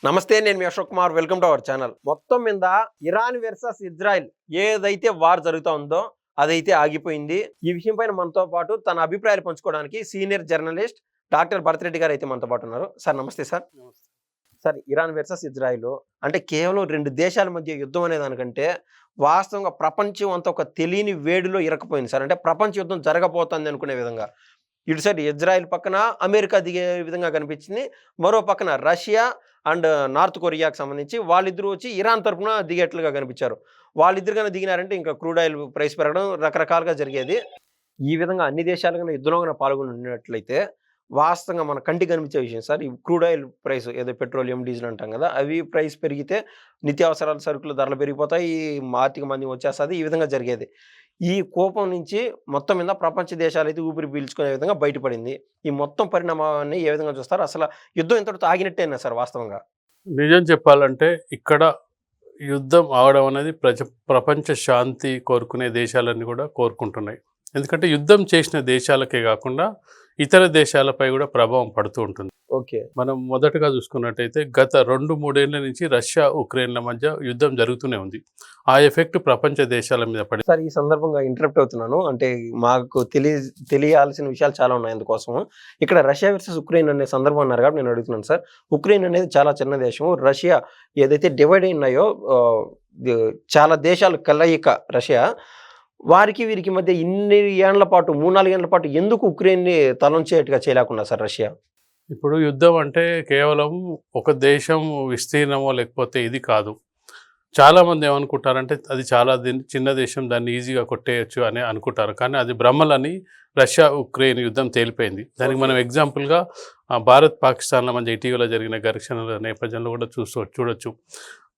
నమస్తే. నేను మీ Ashok Kumar. Welcome to our channel. మొత్తం మీద ఇరాన్ వర్సెస్ ఇజ్రాయెల్ ఏదైతే వార్ జరుగుతా ఉందో అదైతే ఆగిపోయింది. ఈ విషయం పైన మనతో పాటు తన అభిప్రాయాలు పంచుకోవడానికి senior journalist doctor Bharat Reddy గారు అయితే మనతో పాటు ఉన్నారు. సార్ నమస్తే sir. Sir, Iran versus Israel అంటే కేవలం 2 దేశాల మధ్య యుద్ధం అనే దానికంటే వాస్తవంగా ప్రపంచం అంతా ఒక తెలియని వేడిలో ఇరకపోయింది సార్. అంటే ప్రపంచ యుద్ధం జరగబోతుంది అనుకునే విధంగా. ఇటు సైడ్ ఇజ్రాయెల్ పక్కన అమెరికా దిగే విధంగా కనిపించింది. మరో పక్కన రష్యా అండ్ నార్త్ కొరియాకి సంబంధించి వాళ్ళిద్దరూ వచ్చి ఇరాన్ తరపున దిగేట్లుగా కనిపించారు. వాళ్ళిద్దరు కన్నా దిగినారంటే ఇంకా క్రూడ్ ఆయిల్ ప్రైస్ పెరగడం రకరకాలుగా జరిగేది. ఈ విధంగా అన్ని దేశాలు కన్నా యుద్ధంలో కన్నా పాల్గొని ఉన్నట్లయితే వాస్తవంగా మన కంటికి కనిపించే విషయం సార్. ఈ క్రూడ్ ఆయిల్ ప్రైస్ ఏదో పెట్రోలియం, డీజిల్ అంటాం కదా, అవి ప్రైస్ పెరిగితే నిత్యావసరాల సరుకులు ధరలు పెరిగిపోతాయి, ఆర్థిక మంది వచ్చేస్తుంది. ఈ విధంగా జరిగేది. ఈ కోపం నుంచి మొత్తం మీద ప్రపంచ దేశాలు అయితే ఊపిరి పీల్చుకునే విధంగా బయటపడింది. ఈ మొత్తం పరిణామాన్ని ఏ విధంగా చూస్తారు? అసలు యుద్ధం ఇంతటితో ఆగినట్టేనా సార్ వాస్తవంగా? నిజం చెప్పాలంటే ఇక్కడ యుద్ధం ఆగడం అనేది ప్రపంచ శాంతి కోరుకునే దేశాలన్నీ కూడా కోరుకుంటున్నాయి. ఎందుకంటే యుద్ధం చేసిన దేశాలకే కాకుండా ఇతర దేశాలపై కూడా ప్రభావం పడుతూ ఉంటుంది. ఓకే. మనం మొదటగా చూసుకున్నట్టయితే గత 2-3 ఏళ్ల నుంచి రష్యా ఉక్రెయిన్ల మధ్య యుద్ధం జరుగుతూనే ఉంది. ఆ ఎఫెక్ట్ ప్రపంచ దేశాల మీద పడి. సార్, ఈ సందర్భంగా ఇంటరప్ట్ అవుతున్నాను. అంటే మాకు తెలియాల్సిన విషయాలు చాలా ఉన్నాయి. అందుకోసం ఇక్కడ రష్యా వర్సెస్ ఉక్రెయిన్ అనే సందర్భం అన్నారు కాబట్టి నేను అడుగుతున్నాను సార్. ఉక్రెయిన్ అనేది చాలా చిన్న దేశం. రష్యా ఏదైతే డివైడ్ అయినాయో చాలా దేశాలు కలయిక రష్యా. వారికి వీరికి మధ్య ఇన్ని ఏళ్ల పాటు 3-4 ఏళ్ల పాటు ఎందుకు ఉక్రెయిన్ని తలంచేట్టుగా చేయలేకున్నా సార్ రష్యా? ఇప్పుడు యుద్ధం అంటే కేవలం ఒక దేశం విస్తీర్ణమో లేకపోతే ఇది కాదు. చాలామంది ఏమనుకుంటారంటే అది చాలా చిన్న దేశం, దాన్ని ఈజీగా కొట్టేయచ్చు అని అనుకుంటారు. కానీ అది భ్రమలని రష్యా ఉక్రెయిన్ యుద్ధం తేలిపోయింది. దానికి మనం ఎగ్జాంపుల్గా భారత్ పాకిస్తాన్ల మధ్య ఇటీవల జరిగిన ఘర్షణల నేపథ్యంలో కూడా చూడొచ్చు.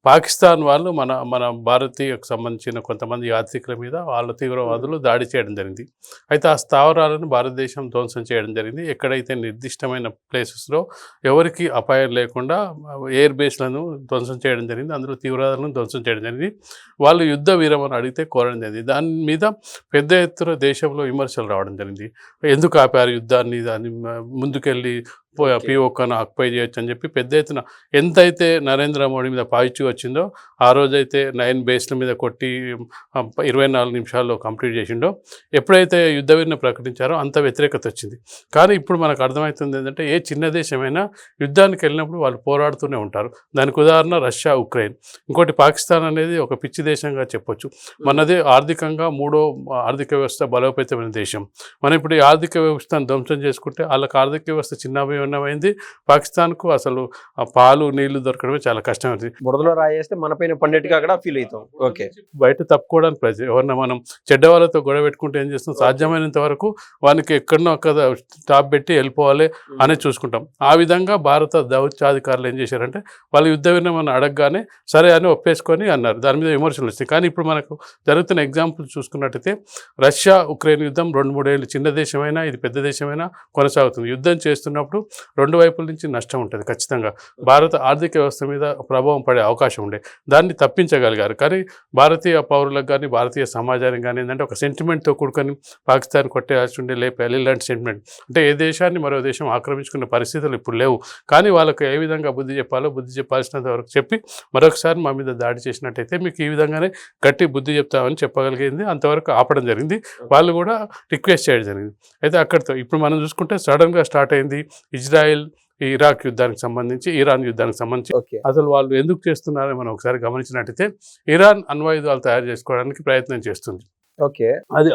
పాకిస్తాన్ వాళ్ళు మన భారతీయకు సంబంధించిన కొంతమంది యాత్రికుల మీద వాళ్ళ తీవ్రవాదులు దాడి చేయడం జరిగింది. అయితే ఆ స్థావరాలను భారతదేశం ధ్వంసం చేయడం జరిగింది. ఎక్కడైతే నిర్దిష్టమైన ప్లేసెస్లో ఎవరికి అపాయం లేకుండా ఎయిర్ బేస్లను ధ్వంసం చేయడం జరిగింది. అందులో తీవ్రవాదులను ధ్వంసం చేయడం జరిగింది. వాళ్ళు యుద్ధ విరమణ అడిగితే కోరడం జరిగింది. దాని మీద పెద్ద ఎత్తున దేశంలో విమర్శలు రావడం జరిగింది. ఎందుకు ఆపారు యుద్ధాన్ని, దాన్ని ముందుకెళ్ళి POKను ఆక్యుపై చేయొచ్చు అని చెప్పి పెద్ద ఎత్తున ఎంతైతే నరేంద్ర మోడీ మీద పాజిటివ్ వచ్చిందో ఆ రోజైతే 9 బేస్ల మీద కొట్టి 24 నిమిషాల్లో కంప్లీట్ చేసిండో, ఎప్పుడైతే యుద్ధ విరమణ ప్రకటించారో అంత వ్యతిరేకత వచ్చింది. కానీ ఇప్పుడు మనకు అర్థమవుతుంది ఏంటంటే ఏ చిన్న దేశమైనా యుద్ధానికి వెళ్ళినప్పుడు వాళ్ళు పోరాడుతూనే ఉంటారు. దానికి ఉదాహరణ రష్యా ఉక్రెయిన్. ఇంకోటి పాకిస్తాన్ అనేది ఒక పిచ్చి దేశంగా చెప్పొచ్చు. మనది ఆర్థికంగా 3వ ఆర్థిక వ్యవస్థ బలోపేతమైన దేశం. మనం ఇప్పుడు ఈ ఆర్థిక వ్యవస్థను ధ్వంసం చేసుకుంటే వాళ్ళకి ఆర్థిక వ్యవస్థ చిన్నమైంది. పాకిస్తాన్కు అసలు పాలు నీళ్లు దొరకడమే చాలా కష్టమైంది. బురదలో రాయేస్తే మనపైన పండేట్టుగా అక్కడ ఫీల్ అవుతాం. ఓకే. బయట తప్పుకోవడానికి ఎవరన్నా మనం చెడ్డవాళ్ళతో గొడవ పెట్టుకుంటే ఏం చేస్తాం, సాధ్యమైనంత వరకు వానికి ఎక్కడనో అక్కడ స్టాప్ పెట్టి వెళ్ళిపోవాలి అనేది చూసుకుంటాం. ఆ విధంగా భారత దౌత్యాధికారులు ఏం చేశారంటే వాళ్ళు యుద్ధ విరమణ అడగగానే సరే అని ఒప్పేసుకొని అన్నారు. దాని మీద విమర్శలు వచ్చాయి. కానీ ఇప్పుడు మనకు జరుగుతున్న ఎగ్జాంపుల్ చూసుకున్నట్టయితే రష్యా ఉక్రెయిన్ యుద్ధం 2-3 ఏళ్ళు, చిన్న దేశమైనా ఇది పెద్ద దేశమైనా కొనసాగుతుంది. యుద్ధం చేస్తున్నప్పుడు 2 వైపుల నుంచి నష్టం ఉంటుంది ఖచ్చితంగా. భారత ఆర్థిక వ్యవస్థ మీద ప్రభావం పడే అవకాశం ఉండే, దాన్ని తప్పించగలిగారు. కానీ భారతీయ పౌరులకు కానీ భారతీయ సమాజానికి కానీ ఏంటంటే ఒక సెంటిమెంట్తో కూడుకొని పాకిస్తాన్ కొట్టేయాల్సి ఉండే లేపాలి ఇలాంటి సెంటిమెంట్. అంటే ఏ దేశాన్ని మరో దేశం ఆక్రమించుకునే పరిస్థితులు ఇప్పుడు లేవు. కానీ వాళ్ళకు ఏ విధంగా బుద్ధి చెప్పాల్సినంత వరకు చెప్పి మరొకసారి మా మీద దాడి చేసినట్టయితే మీకు ఈ విధంగానే గట్టి బుద్ధి చెప్తామని చెప్పగలిగింది. అంతవరకు ఆపడం జరిగింది. వాళ్ళు కూడా రిక్వెస్ట్ చేయడం జరిగింది. అయితే అక్కడితో ఇప్పుడు మనం చూసుకుంటే సడన్గా స్టార్ట్ అయింది ఇజ్రాయెల్ ఇరాక్ యుద్ధానికి సంబంధించి, ఇరాన్ యుద్ధానికి సంబంధించి. అసలు వాళ్ళు ఎందుకు చేస్తున్నారో మనం ఒకసారి గమనించినట్టయితే ఇరాన్ అణ్వాయుధాలు తయారు చేసుకోవడానికి ప్రయత్నం చేస్తుంది. ఓకే. అది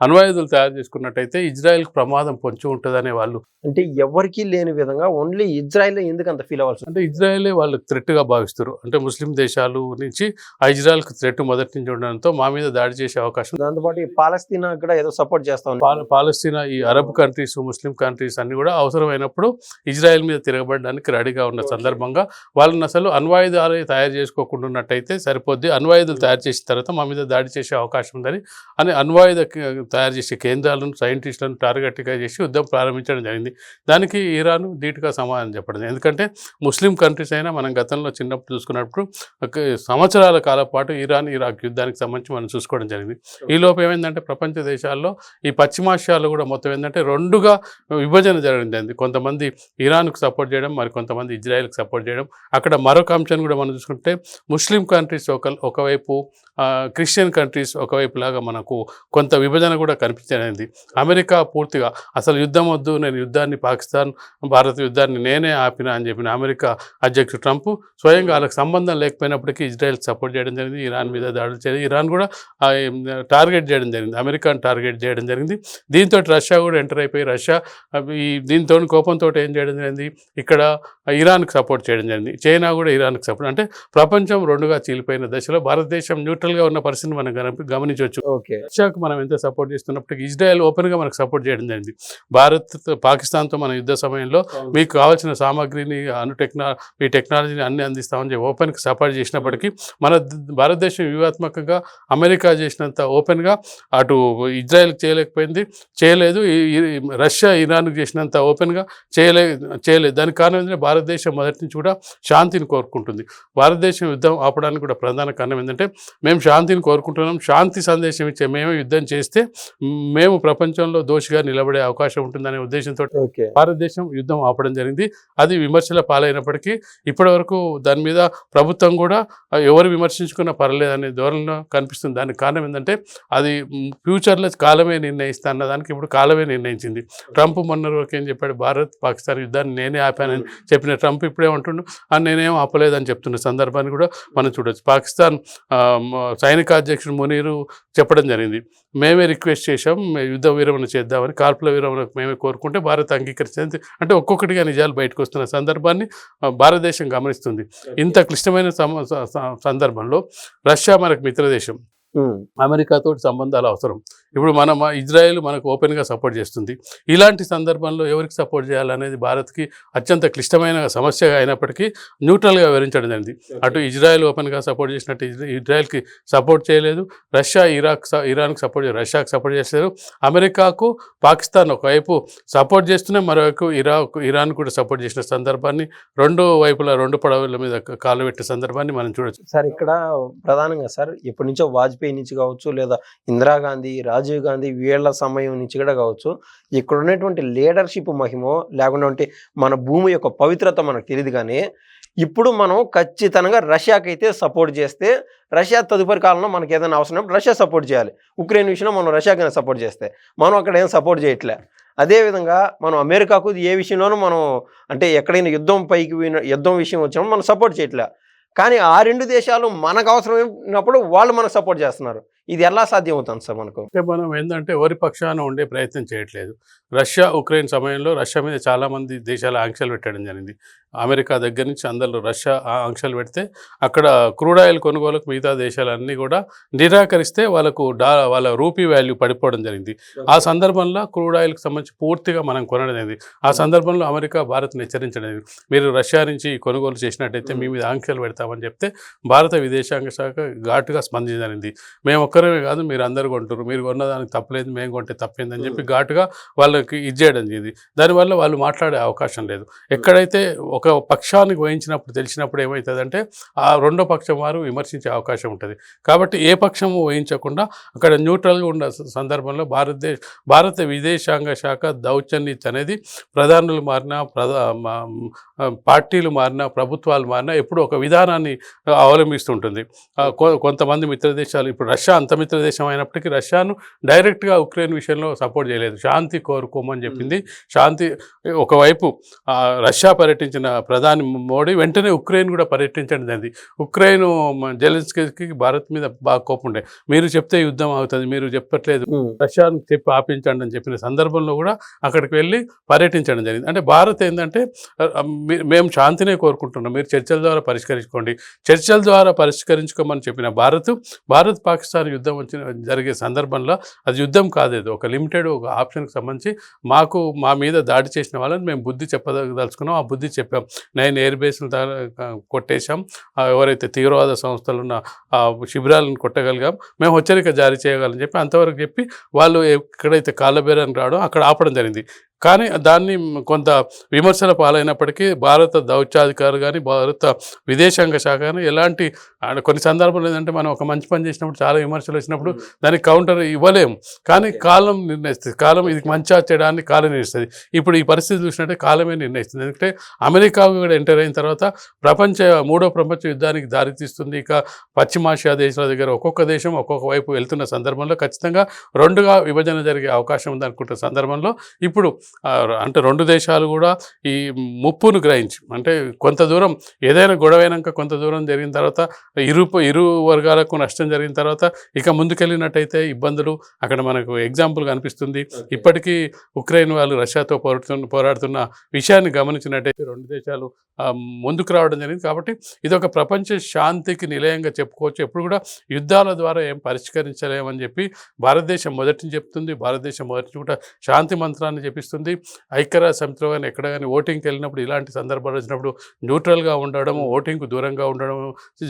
అణ్వాయుధాలు తయారు చేసుకున్నట్టయితే ఇజ్రాయెల్కి ప్రమాదం పొంచి ఉంటుందనే వాళ్ళు. అంటే ఎవరికీ లేని విధంగా ఓన్లీ ఇజ్రాయెల్ ఎందుకు అంత ఫీల్ అవ్వాల్సి? అంటే ఇజ్రాయెలే వాళ్ళు థ్రెట్గా భావిస్తారు. అంటే ముస్లిం దేశాలు నుంచి ఆ ఇజ్రాయెల్కి థ్రెట్ మొదటి నుంచి ఉండడంతో మా మీద దాడి చేసే అవకాశం. దాంతోపాటు పాలస్తీనా కూడా ఏదో సపోర్ట్ చేస్తాం. పాలస్తీనా, ఈ అరబ్ కంట్రీస్, ముస్లిం కంట్రీస్ అన్ని కూడా అవసరమైనప్పుడు ఇజ్రాయెల్ మీద తిరగబడడానికి రెడీగా ఉన్న సందర్భంగా వాళ్ళని అసలు అణ్వాయుధాలు తయారు చేసుకోకుండా ఉన్నట్టయితే సరిపోద్ది, అణ్వాయుధాలు తయారు చేసిన తర్వాత మా మీద దాడి చేసే అవకాశం ఉందని అని అణ్వాయుధ తయారు చేసే కేంద్రాలను సైంటిస్టులను టార్గెట్గా చేసి యుద్ధం ప్రారంభించడం జరిగింది. దానికి ఇరాన్ ధీటుగా సమాధానం చెప్పడం. ఎందుకంటే ముస్లిం కంట్రీస్ అయినా మనం గతంలో చిన్నప్పుడు చూసుకున్నప్పుడు సంవత్సరాల కాలం పాటు ఇరాన్ ఇరాక్ యుద్ధానికి సంబంధించి మనం చూసుకోవడం జరిగింది. ఈ లోపు ఏమైందంటే ప్రపంచ దేశాల్లో ఈ పశ్చిమాసియాలో కూడా మొత్తం ఏంటంటే రెండుగా విభజన జరిగింది. కొంతమంది ఇరాన్కు సపోర్ట్ చేయడం, మరి కొంతమంది ఇజ్రాయెల్కి సపోర్ట్ చేయడం. అక్కడ మరొక అంశాన్ని కూడా మనం చూసుకుంటే ముస్లిం కంట్రీస్ ఒకవైపు, క్రిస్టియన్ కంట్రీస్ ఒకవైపు లాగా మనకు కొంత విభజన కూడా కనిపించలేదు. అమెరికా పూర్తిగా అసలు యుద్ధం వద్దు, నేను యుద్ధాన్ని పాకిస్తాన్ భారత్ యుద్ధాన్ని నేనే ఆపినా అని చెప్పిన అమెరికా అధ్యక్షుడు ట్రంప్ స్వయంగా వాళ్ళకి సంబంధం లేకపోయినప్పటికీ ఇజ్రాయెల్కి సపోర్ట్ చేయడం జరిగింది. ఇరాన్ మీద దాడులు చేయడం, ఇరాన్ కూడా టార్గెట్ చేయడం జరిగింది, అమెరికాను టార్గెట్ చేయడం జరిగింది. దీంతో రష్యా కూడా ఎంటర్ అయిపోయి రష్యా దీంతో కోపంతో ఏం చేయడం జరిగింది, ఇక్కడ ఇరాన్కి సపోర్ట్ చేయడం జరిగింది. చైనా కూడా ఇరాన్కి సపోర్ట్, అంటే ప్రపంచం రెండుగా చీలిపోయిన దశలో భారతదేశం న్యూట్రల్గా ఉన్న పరిస్థితిని మనం గమనించవచ్చు. రష్యాకు మనం ఎంత సపోర్ట్ చేస్తున్నప్పటికీ ఇజ్రాయెల్ ఓపెన్గా మనకు సపోర్ట్ చేయడం జరిగింది. భారత్ పాకిస్తాన్తో మన యుద్ధ సమయంలో మీకు కావాల్సిన సామాగ్రిని ఈ టెక్నాలజీని అన్ని అందిస్తామని చెప్పి ఓపెన్కి సపోర్ట్ చేసినప్పటికీ మన భారతదేశం వ్యూహాత్మకంగా అమెరికా చేసినంత ఓపెన్గా అటు ఇజ్రాయెల్కి చేయలేదు. రష్యా ఇరాన్కి చేసినంత ఓపెన్గా చేయలేదు. దానికి కారణం ఏంటంటే భారతదేశం మొదటి నుంచి కూడా శాంతిని కోరుకుంటుంది. భారతదేశం యుద్ధం ఆపడానికి కూడా ప్రధాన కారణం ఏంటంటే మేము శాంతిని కోరుకుంటున్నాం, శాంతి సందేశం ఇచ్చే మేము యుద్ధం చేస్తే మేము ప్రపంచంలో దోషిగా నిలబడే అవకాశం ఉంటుందనే ఉద్దేశంతో భారతదేశం యుద్ధం ఆపడం జరిగింది. అది విమర్శల పాలైనప్పటికీ ఇప్పటి వరకు దాని మీద ప్రభుత్వం కూడా ఎవరు విమర్శించుకున్నా పర్లేదనే ధోరణిలో కనిపిస్తుంది. దానికి కారణం ఏంటంటే అది ఫ్యూచర్లో కాలమే నిర్ణయిస్తా అన్నదానికి ఇప్పుడు కాలమే నిర్ణయించింది. ట్రంప్ మొన్న రోజు ఏం చెప్పాడు, భారత్ పాకిస్తాన్ యుద్ధాన్ని నేనే ఆపానని చెప్పిన ట్రంప్ ఇప్పుడేమంటుండు నేనేం ఆపలేదని చెప్తున్న సందర్భాన్ని కూడా మనం చూడవచ్చు. పాకిస్తాన్ సైనిక అధ్యక్షుడు మునీరు చెప్పడం జరిగింది, మేమే రిక్వెస్ట్ చేశాం యుద్ధ విరమణ చేద్దామని, కాల్పుల విరమణకు మేమే కోరుకుంటే భారత్ అంగీకరించింది. అంటే ఒక్కొక్కటిగా నిజాలు బయటకు వస్తున్న సందర్భాన్ని భారతదేశం గమనిస్తుంది. ఇంత క్లిష్టమైన సందర్భంలో రష్యా మనకు మిత్రదేశం, అమెరికాతో సంబంధాలు అవసరం. ఇప్పుడు ఇజ్రాయెల్ మనకు ఓపెన్గా సపోర్ట్ చేస్తుంది. ఇలాంటి సందర్భంలో ఎవరికి సపోర్ట్ చేయాలనేది భారత్కి అత్యంత క్లిష్టమైన సమస్యగా అయినప్పటికీ న్యూట్రల్గా వివరించడం జరిగింది. అటు ఇజ్రాయెల్ ఓపెన్గా సపోర్ట్ చేసినట్టు ఇజ్రాయెల్కి సపోర్ట్ చేయలేదు, రష్యా ఇరాన్కి సపోర్ట్ రష్యాకి సపోర్ట్ చేస్తారు. అమెరికాకు పాకిస్తాన్ ఒకవైపు సపోర్ట్ చేస్తూనే మరోవైపు ఇరాన్ కూడా సపోర్ట్ చేసిన సందర్భాన్ని, రెండు వైపులా రెండు పడవల మీద కాలు పెట్టే సందర్భాన్ని మనం చూడొచ్చు. సార్ ఇక్కడ ప్రధానంగా సార్ ఎప్పటి నుంచో వాజ్పేయి నుంచి కావచ్చు, లేదా ఇందిరాగాంధీ, రాజీవ్ గాంధీ వీళ్ళ సమయం నుంచి కూడా కావచ్చు, ఇక్కడ ఉన్నటువంటి లీడర్షిప్ మహిమో లేకుండా మన భూమి యొక్క పవిత్రత మనకు తెలియదు. కానీ ఇప్పుడు మనం ఖచ్చితంగా రష్యాకి అయితే సపోర్ట్ చేస్తే, రష్యా తదుపరి కాలంలో మనకి ఏదైనా అవసరం రష్యా సపోర్ట్ చేయాలి. ఉక్రెయిన్ విషయంలో మనం రష్యాకైనా సపోర్ట్ చేస్తే, మనం అక్కడ ఏం సపోర్ట్ చేయట్లే. అదేవిధంగా మనం అమెరికాకు ఏ విషయంలోనూ మనం అంటే ఎక్కడైనా యుద్ధం విషయం వచ్చినప్పుడు మనం సపోర్ట్ చేయట్లే. కానీ ఆ రెండు దేశాలు మనకు అవసరమైనప్పుడు వాళ్ళు మనకు సపోర్ట్ చేస్తున్నారు. ఇది ఎలా సాధ్యం అవుతుంది సార్ మనకు? అంటే మనం ఏంటంటే ఎవరి పక్షాన ఉండే ప్రయత్నం చేయట్లేదు. రష్యా ఉక్రెయిన్ సమయంలో రష్యా మీద చాలామంది దేశాల ఆంక్షలు పెట్టడం జరిగింది. అమెరికా దగ్గర నుంచి అందరూ రష్యా ఆంక్షలు పెడితే అక్కడ క్రూడ్ ఆయిల్ కొనుగోలుకు మిగతా దేశాలన్నీ కూడా నిరాకరిస్తే వాళ్ళ రూపీ వాల్యూ పడిపోవడం జరిగింది. ఆ సందర్భంలో క్రూడ్ ఆయిల్కి సంబంధించి పూర్తిగా మనం కొనడం జరిగింది. ఆ సందర్భంలో అమెరికా భారత్ని హెచ్చరించడం జరిగింది, మీరు రష్యా నుంచి కొనుగోలు చేసినట్టయితే మీ మీద ఆంక్షలు పెడతామని చెప్తే భారత విదేశాంగ శాఖ ఘాటుగా స్పందించింది. మేము ఒక్కరమే కాదు, మీరు అందరు కొంటారు, మీరు కొన్నదానికి తప్పలేదు, మేము కొంటే తప్పేందని చెప్పి ఘాటుగా వాళ్ళకి ఇచ్చేయడం జరిగింది. దానివల్ల వాళ్ళు మాట్లాడే అవకాశం లేదు. ఎక్కడైతే ఒక పక్షానికి వహించినప్పుడు తెలిసినప్పుడు ఏమవుతుందంటే ఆ రెండో పక్షం వారు విమర్శించే అవకాశం ఉంటుంది. కాబట్టి ఏ పక్షము వహించకుండా అక్కడ న్యూట్రల్గా ఉన్న సందర్భంలో భారత విదేశాంగ శాఖ దౌర్జన్యం అనేది ప్రధానులు మారినా పార్టీలు మారినా ప్రభుత్వాలు మారినా ఎప్పుడు ఒక విధానాన్ని అవలంబిస్తుంటుంది. కొంతమంది మిత్రదేశాలు, ఇప్పుడు రష్యా అంత మిత్రదేశం అయినప్పటికీ రష్యాను డైరెక్ట్గా ఉక్రెయిన్ విషయంలో సపోర్ట్ చేయలేదు, శాంతి కోరుకోమని చెప్పింది. శాంతి ఒకవైపు రష్యా పర్యటించిన ప్రధాని మోడీ వెంటనే ఉక్రెయిన్ కూడా పర్యటించడం జరిగింది. ఉక్రెయిన్ జెలెన్స్కీకి భారత్ మీద బాగా కోపం ఉండే, మీరు చెప్తే యుద్ధం అవుతుంది, మీరు చెప్పట్లేదు, రష్యాను చెప్పి ఆపించండి అని చెప్పిన సందర్భంలో కూడా అక్కడికి వెళ్ళి పర్యటించడం జరిగింది. అంటే భారత్ ఏంటంటే మేము శాంతినే కోరుకుంటున్నాం, మీరు చర్చల ద్వారా పరిష్కరించుకోండి, చర్చల ద్వారా పరిష్కరించుకోమని చెప్పిన భారత్ పాకిస్తాన్ యుద్ధం జరిగే సందర్భంలో అది యుద్ధం కాదు, ఒక లిమిటెడ్ ఒక ఆప్షన్కి సంబంధించి మా మీద దాడి చేసిన వాళ్ళని మేము బుద్ధి చెప్పదలుచుకున్నాం, ఆ బుద్ధి చెప్పాం కొట్టగలం, 9 ఎయిర్ బేస్లు కొట్టేశాం, ఎవరైతే తీవ్రవాద సంస్థలు ఉన్న ఆ శిబిరాలను కొట్టగలిగాం, మేము హెచ్చరిక జారీ చేయగలని చెప్పి అంతవరకు చెప్పి వాళ్ళు ఎక్కడైతే కాళ్ళబేరానికి రావడం అక్కడ ఆపడం జరిగింది. కానీ దాన్ని కొంత విమర్శల పాలైనప్పటికీ భారత దౌత్యాధికారులు కానీ భారత విదేశాంగ శాఖ కానీ ఎలాంటి కొన్ని సందర్భాలు ఏంటంటే మనం ఒక మంచి పని చేసినప్పుడు చాలా విమర్శలు వచ్చినప్పుడు దానికి కౌంటర్ ఇవ్వలేము, కానీ కాలం నిర్ణయిస్తుంది. కాలం ఇది మంచి చేయడానికి కాలం నిర్ణయిస్తుంది. ఇప్పుడు ఈ పరిస్థితి చూసినట్టే కాలమే నిర్ణయిస్తుంది. ఎందుకంటే అమెరికా కూడా ఎంటర్ అయిన తర్వాత మూడో ప్రపంచ యుద్ధానికి దారితీస్తుంది. ఇక పశ్చిమాసియా దేశాల దగ్గర ఒక్కొక్క దేశం ఒక్కొక్క వైపు వెళ్తున్న సందర్భంలో ఖచ్చితంగా రెండుగా విభజన జరిగే అవకాశం ఉందనుకుంటున్న సందర్భంలో ఇప్పుడు అంటే రెండు దేశాలు కూడా ఈ ముప్పును గ్రహించి, అంటే కొంత దూరం ఏదైనా గొడవైనాక కొంత దూరం జరిగిన తర్వాత ఇరు వర్గాలకు నష్టం జరిగిన తర్వాత ఇక ముందుకెళ్ళినట్టయితే ఇబ్బందులు అక్కడ మనకు ఎగ్జాంపుల్ కనిపిస్తుంది. ఇప్పటికీ ఉక్రెయిన్ వాళ్ళు రష్యాతో పోరాడుతున్న విషయాన్ని గమనించినట్టయితే రెండు దేశాలు ముందుకు రావడం జరిగింది. కాబట్టి ఇది ఒక ప్రపంచ శాంతికి నిలయంగా చెప్పుకోవచ్చు. ఎప్పుడు కూడా యుద్ధాల ద్వారా ఏం పరిష్కరించలేమని చెప్పి భారతదేశం మొదటిని చెప్తుంది. భారతదేశం మొదటి కూడా శాంతి మంత్రాన్ని చెప్పిస్తుంది. ఐక్యరాజ్య సమితిలో కానీ ఎక్కడ కానీ ఓటింగ్కి వెళ్ళినప్పుడు ఇలాంటి సందర్భాలు వచ్చినప్పుడు న్యూట్రల్గా ఉండడం, ఓటింగ్కు దూరంగా ఉండడం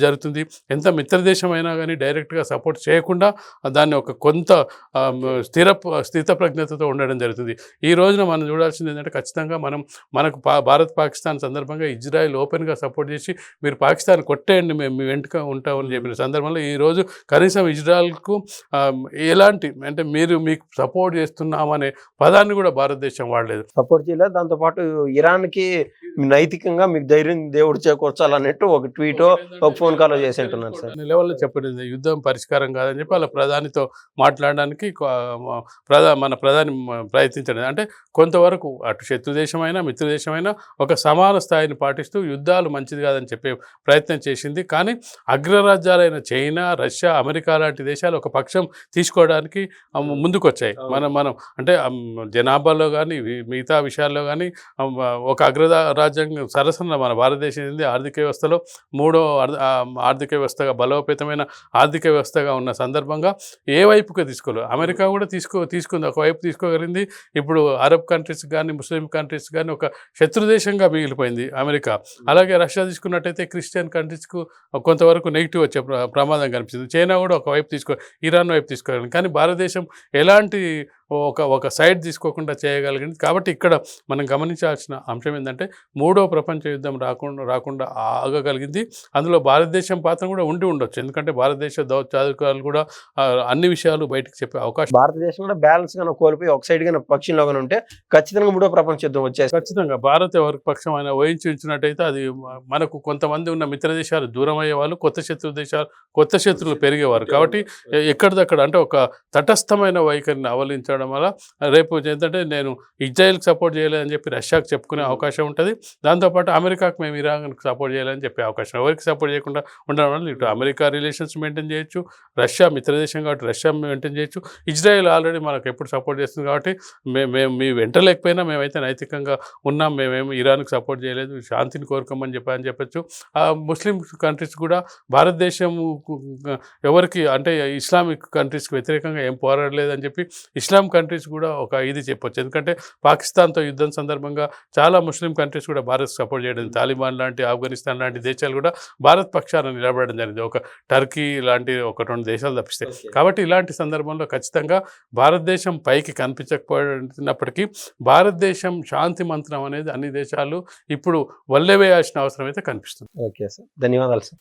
జరుగుతుంది. ఎంత మిత్రదేశం అయినా కానీ డైరెక్ట్గా సపోర్ట్ చేయకుండా దాన్ని ఒక కొంత స్థితప్రజ్ఞతతో ఉండడం జరుగుతుంది. ఈ రోజున మనం చూడాల్సింది ఏంటంటే ఖచ్చితంగా మనకు భారత్ పాకిస్తాన్ సందర్భంగా ఇజ్రాయెల్ ఓపెన్గా సపోర్ట్ చేసి మీరు పాకిస్తాన్ కొట్టేయండి మేము మీ వెంటగా ఉంటామని చెప్పిన సందర్భంలో ఈరోజు కనీసం ఇజ్రాయెల్కు ఎలాంటి అంటే మీకు సపోర్ట్ చేస్తున్నామనే పదాన్ని కూడా భారతదేశం వాడలేదు, సపోర్ట్ చేయలేదు. దాంతోపాటు ఇరాన్కి నైతికంగా మీకు ధైర్యం దేవుడు చేకూర్చాలన్నట్టు ఒక ట్వీట్ ఒక ఫోన్ కాల్ చేసి అంటున్నారు సార్. లెవెల్లో చెప్పండి యుద్ధం పరిష్కారం కాదని చెప్పి వాళ్ళ ప్రధానితో మాట్లాడడానికి మన ప్రధాని ప్రయత్నించడం అంటే కొంతవరకు అటు శత్రు దేశమైనా మిత్ర దేశమైనా ఒక సమాన స్థాయిని పాటిస్తూ యుద్ధాలు మంచిది కాదని చెప్పే ప్రయత్నం చేసింది. కానీ అగ్రరాజ్యాలైన చైనా, రష్యా, అమెరికా లాంటి దేశాలు ఒక పక్షం తీసుకోవడానికి ముందుకొచ్చాయి. మనం అంటే జనాభాలో కానీ మిగతా విషయాల్లో కానీ ఒక రాజ్యాంగం సరసన మన భారతదేశం ఏంది ఆర్థిక వ్యవస్థలో మూడో ఆర్థిక వ్యవస్థగా బలోపేతమైన ఆర్థిక వ్యవస్థగా ఉన్న సందర్భంగా ఏ వైపుగా తీసుకోలేదు. అమెరికా కూడా తీసుకుంది, ఒకవైపు తీసుకోగలిగింది. ఇప్పుడు అరబ్ కంట్రీస్ కానీ ముస్లిం కంట్రీస్ కానీ ఒక శత్రు దేశంగా మిగిలిపోయింది అమెరికా. అలాగే రష్యా తీసుకున్నట్టయితే క్రిస్టియన్ కంట్రీస్కు కొంతవరకు నెగిటివ్ వచ్చే ప్రమాదం కనిపిస్తుంది. చైనా కూడా ఒకవైపు ఇరాన్ వైపు తీసుకోగలిగింది. కానీ భారతదేశం ఎలాంటి ఒక సైడ్ తీసుకోకుండా చేయగలిగింది. కాబట్టి ఇక్కడ మనం గమనించాల్సిన అంశం ఏంటంటే మూడో ప్రపంచ యుద్ధం రాకుండా ఆగగలిగింది. అందులో భారతదేశం పాత్ర కూడా ఉండొచ్చు. ఎందుకంటే భారతదేశ దౌత్యాధికారులు కూడా అన్ని విషయాలు బయటకు చెప్పే అవకాశం. భారతదేశం కూడా బ్యాలెన్స్ గా కోల్పోయి ఒక సైడ్ గా పక్షంలో ఉంటే ఖచ్చితంగా మూడో ప్రపంచ యుద్ధం వచ్చేసి ఖచ్చితంగా భారత ఎవరి పక్షం అయినా వహించినట్టయితే అది మనకు కొంతమంది ఉన్న మిత్ర దేశాలు దూరం అయ్యేవాళ్ళు, కొత్త శత్రువులు పెరిగేవారు. కాబట్టి ఎక్కడిదక్కడ అంటే ఒక తటస్థమైన వైఖరిని అవలంబించడం వల్ల రేపు ఏంటంటే నేను ఇజ్రాయెల్కి సపోర్ట్ చేయలేదని చెప్పి రష్యాకి చెప్పుకునే అవకాశం ఉంటుంది. దాంతోపాటు అమెరికాకు మేము ఇరాన్కి సపోర్ట్ చేయాలని చెప్పే అవకాశం, ఎవరికి సపోర్ట్ చేయకుండా ఉండడం వల్ల ఇటు అమెరికా రిలేషన్స్ మెయింటైన్ చేయొచ్చు, రష్యా మిత్రదేశం కాబట్టి రష్యా మెయింటైన్ చేయొచ్చు, ఇజ్రాయెల్ ఆల్రెడీ మనకు ఎప్పుడు సపోర్ట్ చేస్తుంది కాబట్టి మేము మీ వెంట లేకపోయినా మేమైతే నైతికంగా ఉన్నాం, మేమేమి ఇరాన్కి సపోర్ట్ చేయలేదు, శాంతిని కోరుకోమని చెప్పచ్చు. ముస్లిం కంట్రీస్ కూడా భారతదేశం ఎవరికి అంటే ఇస్లామిక్ కంట్రీస్కి వ్యతిరేకంగా ఏం పోరాడలేదని చెప్పి ఇస్లాం కంట్రీస్ కూడా ఒక ఇది చెప్పొచ్చు. ఎందుకంటే పాకిస్తాన్తో యుద్ధం సందర్భంగా చాలా ముస్లిం కంట్రీస్ కూడా భారత్ సపోర్ట్ చేయడం, తాలిబాన్ లాంటి ఆఫ్ఘనిస్తాన్ లాంటి దేశాలు కూడా భారత్ పక్షాన నిలబడడం జరిగింది, ఒక టర్కీ లాంటి ఒక 2 దేశాలు తప్పిస్తే. కాబట్టి ఇలాంటి సందర్భంలో ఖచ్చితంగా భారతదేశం పైకి కనిపించకపోయినప్పటికీ భారతదేశం శాంతి మంత్రం అనేది అన్ని దేశాలు ఇప్పుడు వల్లెవేయాల్సిన అవసరం అయితే కనిపిస్తుంది. ఓకే సార్, ధన్యవాదాలు సార్.